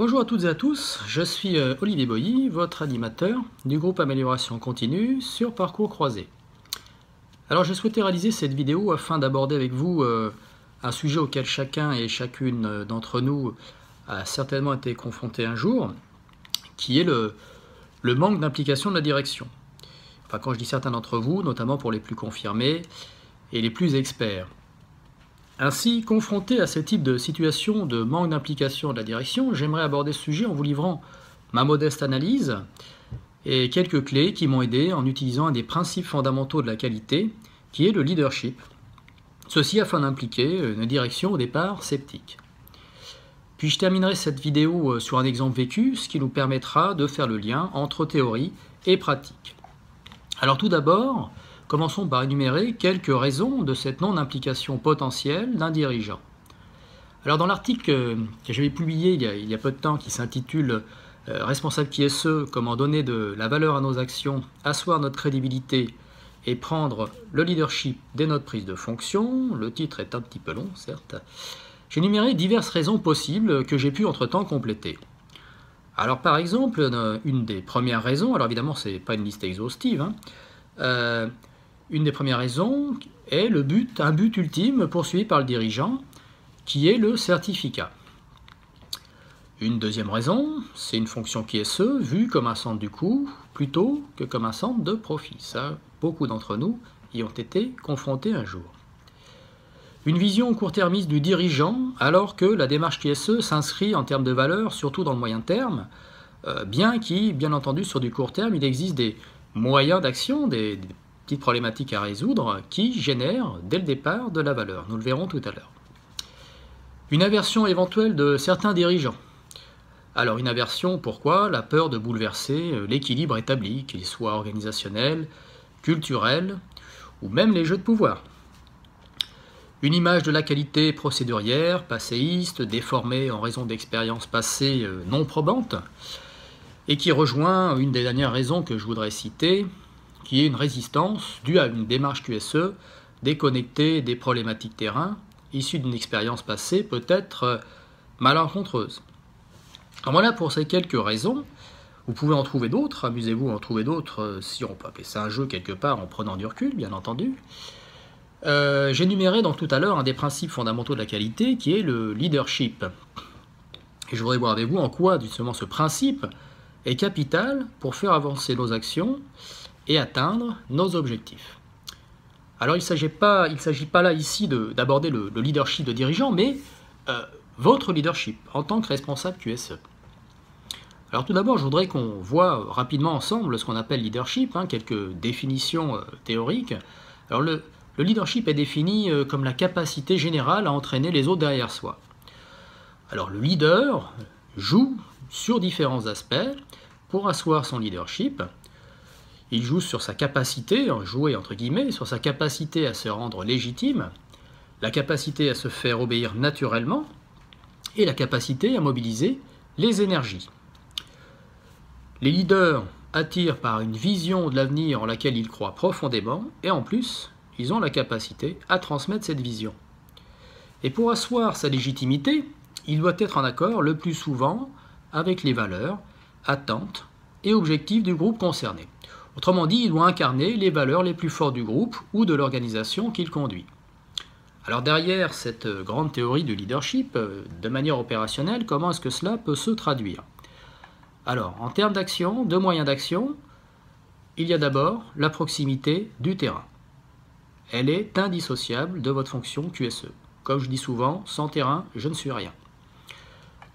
Bonjour à toutes et à tous, je suis Olivier Boilly, votre animateur du groupe Amélioration Continue sur Parcours Croisé. Alors j'ai souhaité réaliser cette vidéo afin d'aborder avec vous un sujet auquel chacun et chacune d'entre nous a certainement été confronté un jour, qui est le manque d'implication de la direction. Enfin, quand je dis certains d'entre vous, notamment pour les plus confirmés et les plus experts. Ainsi, confronté à ce type de situation de manque d'implication de la direction, j'aimerais aborder ce sujet en vous livrant ma modeste analyse et quelques clés qui m'ont aidé en utilisant un des principes fondamentaux de la qualité, qui est le leadership. Ceci afin d'impliquer une direction au départ sceptique. Puis je terminerai cette vidéo sur un exemple vécu, ce qui nous permettra de faire le lien entre théorie et pratique. Alors tout d'abord, commençons par énumérer quelques raisons de cette non-implication potentielle d'un dirigeant. Alors dans l'article que j'avais publié il y a peu de temps qui s'intitule « Responsable qui est ce, comment donner de la valeur à nos actions, asseoir notre crédibilité et prendre le leadership dès notre prise de fonction », le titre est un petit peu long certes, j'ai énuméré diverses raisons possibles que j'ai pu entre-temps compléter. Alors par exemple, une des premières raisons, alors évidemment ce n'est pas une liste exhaustive, une des premières raisons est un but ultime poursuivi par le dirigeant, qui est le certificat. Une deuxième raison, c'est une fonction qui est vue comme un centre du coût, plutôt que comme un centre de profit. Ça, beaucoup d'entre nous y ont été confrontés un jour. Une vision court-termiste du dirigeant, alors que la démarche QSE s'inscrit en termes de valeur, surtout dans le moyen terme, bien entendu, sur du court terme, il existe des moyens d'action, des petites problématiques à résoudre qui génèrent dès le départ de la valeur. Nous le verrons tout à l'heure. Une aversion éventuelle de certains dirigeants. Alors une aversion, pourquoi? La peur de bouleverser l'équilibre établi, qu'il soit organisationnel, culturel ou même les jeux de pouvoir. Une image de la qualité procédurière, passéiste, déformée en raison d'expériences passées non probantes, et qui rejoint une des dernières raisons que je voudrais citer, qui est une résistance due à une démarche QSE déconnectée des problématiques terrain, issue d'une expérience passée peut-être malencontreuse. Alors voilà pour ces quelques raisons. Vous pouvez en trouver d'autres, amusez-vous à en trouver d'autres, si on peut appeler ça un jeu quelque part en prenant du recul, bien entendu. J'énumérais donc tout à l'heure un des principes fondamentaux de la qualité, qui est le leadership. Et je voudrais voir avec vous en quoi justement ce principe est capital pour faire avancer nos actions et atteindre nos objectifs. Alors il ne s'agit pas là ici d'aborder le leadership de dirigeant, mais votre leadership en tant que responsable QSE. Alors tout d'abord, je voudrais qu'on voit rapidement ensemble ce qu'on appelle leadership, quelques définitions théoriques. Alors le leadership est défini comme la capacité générale à entraîner les autres derrière soi. Alors le leader joue sur différents aspects pour asseoir son leadership. Il joue sur sa capacité, jouer entre guillemets, sur sa capacité à se rendre légitime, la capacité à se faire obéir naturellement et la capacité à mobiliser les énergies. Les leaders attirent par une vision de l'avenir en laquelle ils croient profondément et en plus, ils ont la capacité à transmettre cette vision. Et pour asseoir sa légitimité, il doit être en accord le plus souvent avec les valeurs, attentes et objectifs du groupe concerné. Autrement dit, il doit incarner les valeurs les plus fortes du groupe ou de l'organisation qu'il conduit. Alors derrière cette grande théorie du leadership, de manière opérationnelle, comment est-ce que cela peut se traduire? Alors, en termes d'action, de moyens d'action, il y a d'abord la proximité du terrain. Elle est indissociable de votre fonction QSE. Comme je dis souvent, sans terrain, je ne suis rien.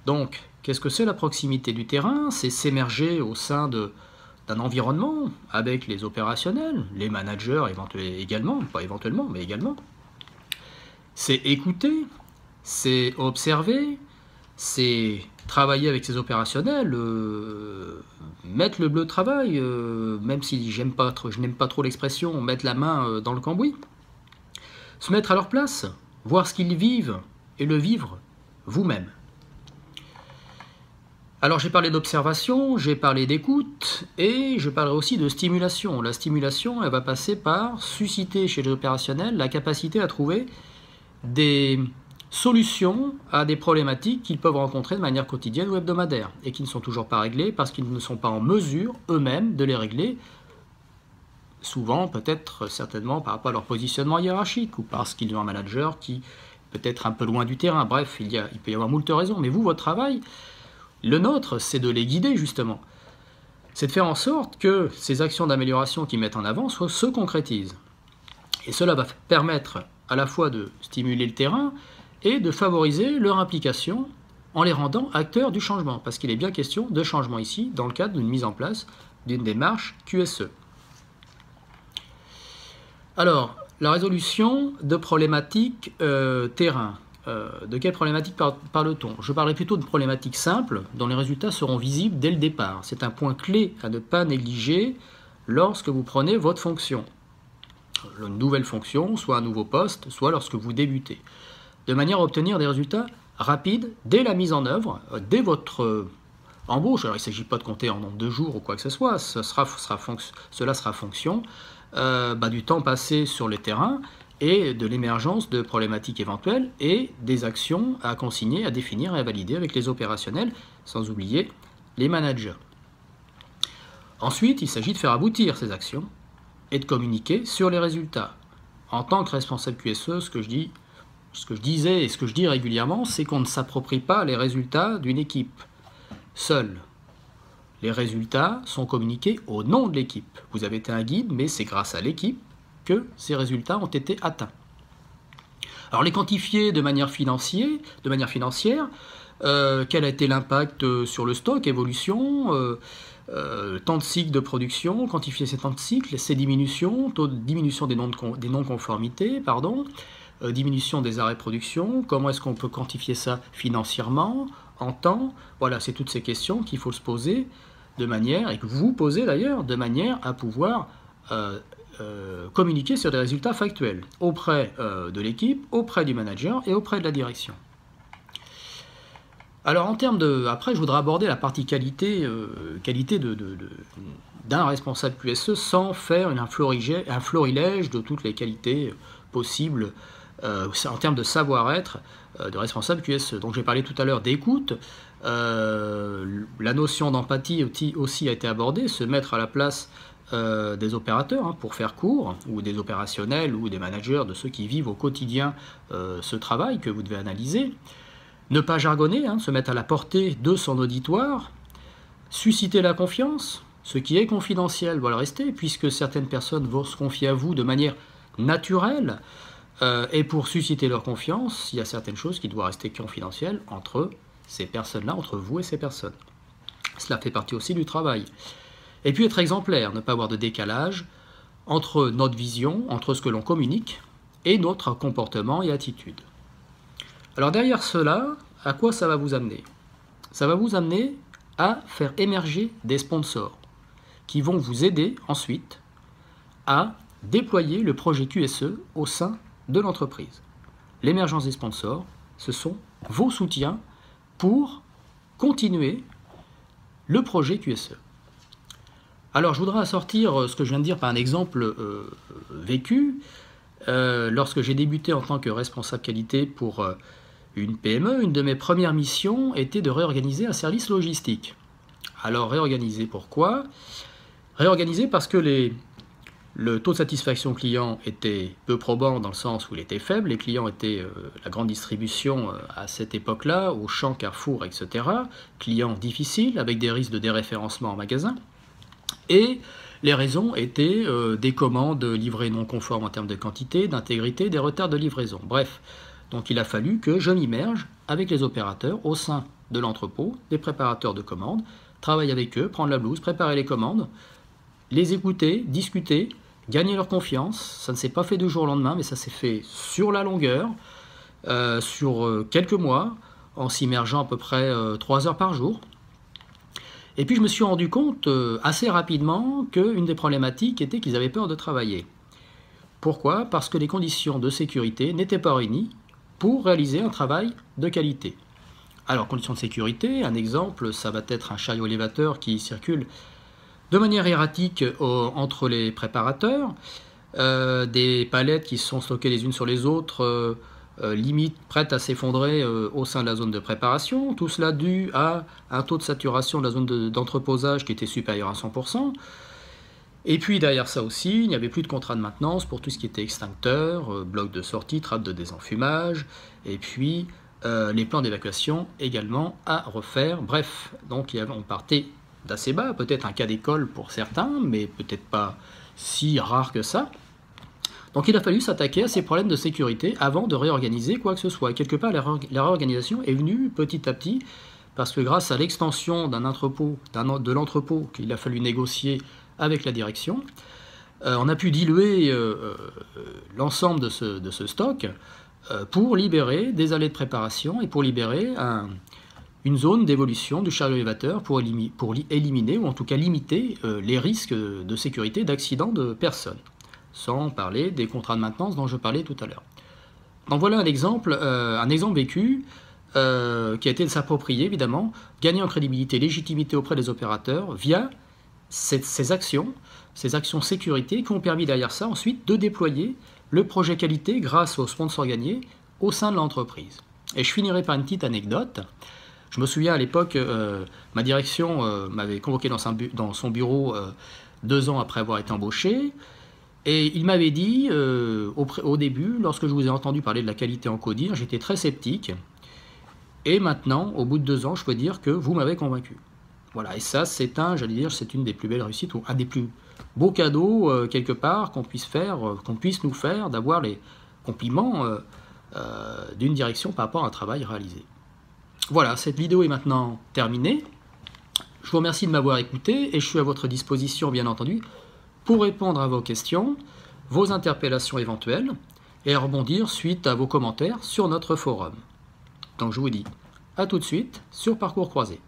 Donc, qu'est-ce que c'est la proximité du terrain? C'est s'émerger au sein d'un environnement avec les opérationnels, les managers également, pas éventuellement, mais également. C'est écouter, c'est observer, c'est travailler avec ses opérationnels, mettre le bleu de travail, même si je n'aime pas trop l'expression, mettre la main dans le cambouis. Se mettre à leur place, voir ce qu'ils vivent et le vivre vous-même. Alors j'ai parlé d'observation, j'ai parlé d'écoute et je parlerai aussi de stimulation. La stimulation, elle va passer par susciter chez les opérationnels la capacité à trouver des solution à des problématiques qu'ils peuvent rencontrer de manière quotidienne ou hebdomadaire et qui ne sont toujours pas réglées parce qu'ils ne sont pas en mesure eux-mêmes de les régler, souvent peut-être certainement par rapport à leur positionnement hiérarchique ou parce qu'ils ont un manager qui peut être un peu loin du terrain. Bref, il peut y avoir moult raisons, mais vous, votre travail, le nôtre, c'est de les guider justement. C'est de faire en sorte que ces actions d'amélioration qu'ils mettent en avant se concrétisent. Et cela va permettre à la fois de stimuler le terrain et de favoriser leur implication en les rendant acteurs du changement. Parce qu'il est bien question de changement ici, dans le cadre d'une mise en place d'une démarche QSE. Alors, la résolution de problématiques terrain. De quelle problématique parle-t-on? Je parlerai plutôt de problématiques simples dont les résultats seront visibles dès le départ. C'est un point clé à ne pas négliger lorsque vous prenez votre fonction. Une nouvelle fonction, soit un nouveau poste, soit lorsque vous débutez. De manière à obtenir des résultats rapides dès la mise en œuvre, dès votre embauche. Alors il ne s'agit pas de compter en nombre de jours ou quoi que ce soit, cela sera fonction du temps passé sur le terrain et de l'émergence de problématiques éventuelles et des actions à consigner, à définir et à valider avec les opérationnels, sans oublier les managers. Ensuite, il s'agit de faire aboutir ces actions et de communiquer sur les résultats. En tant que responsable QSE, ce que je disais et ce que je dis régulièrement, c'est qu'on ne s'approprie pas les résultats d'une équipe seule. Les résultats sont communiqués au nom de l'équipe. Vous avez été un guide, mais c'est grâce à l'équipe que ces résultats ont été atteints. Alors les quantifier de manière financière, quel a été l'impact sur le stock, évolution, temps de cycle de production, quantifier ces temps de cycle, ces diminutions, taux de diminution des non-conformités, diminution des arrêts de production, comment est-ce qu'on peut quantifier ça financièrement, en temps, voilà, c'est toutes ces questions qu'il faut se poser de manière, et que vous posez d'ailleurs, de manière à pouvoir communiquer sur des résultats factuels auprès de l'équipe, auprès du manager et auprès de la direction. Alors en termes de... Après, je voudrais aborder la partie qualité d'un responsable QSE sans faire un florilège de toutes les qualités possibles en termes de savoir-être de responsable QSE. Donc j'ai parlé tout à l'heure d'écoute, la notion d'empathie aussi a été abordée, se mettre à la place des opérateurs, pour faire court, ou des opérationnels, ou des managers, de ceux qui vivent au quotidien ce travail que vous devez analyser. Ne pas jargonner, se mettre à la portée de son auditoire, susciter la confiance, ce qui est confidentiel doit le rester, puisque certaines personnes vont se confier à vous de manière naturelle, et pour susciter leur confiance, il y a certaines choses qui doivent rester confidentielles entre ces personnes-là, entre vous et ces personnes. Cela fait partie aussi du travail. Et puis être exemplaire, ne pas avoir de décalage entre notre vision, entre ce que l'on communique, et notre comportement et attitude. Alors derrière cela, à quoi ça va vous amener? Ça va vous amener à faire émerger des sponsors qui vont vous aider ensuite à déployer le projet QSE au sein de l'entreprise. L'émergence des sponsors, ce sont vos soutiens pour continuer le projet QSE. Alors je voudrais assortir ce que je viens de dire par un exemple vécu. Lorsque j'ai débuté en tant que responsable qualité pour une PME, une de mes premières missions était de réorganiser un service logistique. Alors réorganiser pourquoi? Réorganiser parce que le taux de satisfaction client était peu probant dans le sens où il était faible. Les clients étaient la grande distribution à cette époque-là, Auchan, Carrefour, etc. Clients difficiles avec des risques de déréférencement en magasin. Et les raisons étaient des commandes livrées non conformes en termes de quantité, d'intégrité, des retards de livraison. Bref, donc il a fallu que je m'immerge avec les opérateurs au sein de l'entrepôt, des préparateurs de commandes, travailler avec eux, prendre la blouse, préparer les commandes, les écouter, discuter, gagner leur confiance. Ça ne s'est pas fait du jour au lendemain, mais ça s'est fait sur la longueur, sur quelques mois, en s'immergeant à peu près 3 heures par jour. Et puis je me suis rendu compte assez rapidement qu'une des problématiques était qu'ils avaient peur de travailler. Pourquoi? Parce que les conditions de sécurité n'étaient pas réunies pour réaliser un travail de qualité. Alors, conditions de sécurité, un exemple, ça va être un chariot élévateur qui circule de manière erratique entre les préparateurs, des palettes qui sont stockées les unes sur les autres limite prête à s'effondrer au sein de la zone de préparation. Tout cela dû à un taux de saturation de la zone d'entreposage qui était supérieur à 100%. Et puis derrière ça aussi, il n'y avait plus de contrat de maintenance pour tout ce qui était extincteur, bloc de sortie, trappe de désenfumage, et puis les plans d'évacuation également à refaire. Bref, donc on partait d'assez bas, peut-être un cas d'école pour certains, mais peut-être pas si rare que ça. Donc il a fallu s'attaquer à ces problèmes de sécurité avant de réorganiser quoi que ce soit. Et quelque part, la réorganisation est venue petit à petit, parce que grâce à l'extension d'un entrepôt, de l'entrepôt qu'il a fallu négocier avec la direction, on a pu diluer l'ensemble de ce stock pour libérer des allées de préparation et pour libérer une zone d'évolution du chariot élévateur pour éliminer, ou en tout cas limiter, les risques de sécurité d'accidents de personnes, sans parler des contrats de maintenance dont je parlais tout à l'heure. Donc voilà un exemple vécu qui a été de s'approprier, évidemment, gagner en crédibilité, légitimité auprès des opérateurs via ces actions sécurité qui ont permis derrière ça ensuite de déployer le projet qualité grâce aux sponsors gagnés au sein de l'entreprise. Et je finirai par une petite anecdote. Je me souviens à l'époque, ma direction m'avait convoqué dans son bureau 2 ans après avoir été embauché. Et il m'avait dit, au début, lorsque je vous ai entendu parler de la qualité en codir, j'étais très sceptique. Et maintenant, au bout de 2 ans, je peux dire que vous m'avez convaincu. Voilà, et ça, c'est une des plus belles réussites, ou un des plus beaux cadeaux, quelque part, qu'on puisse nous faire, d'avoir les compliments d'une direction par rapport à un travail réalisé. Voilà, cette vidéo est maintenant terminée. Je vous remercie de m'avoir écouté, et je suis à votre disposition, bien entendu, pour répondre à vos questions, vos interpellations éventuelles, et à rebondir suite à vos commentaires sur notre forum. Donc je vous dis à tout de suite sur Parcours Croisé.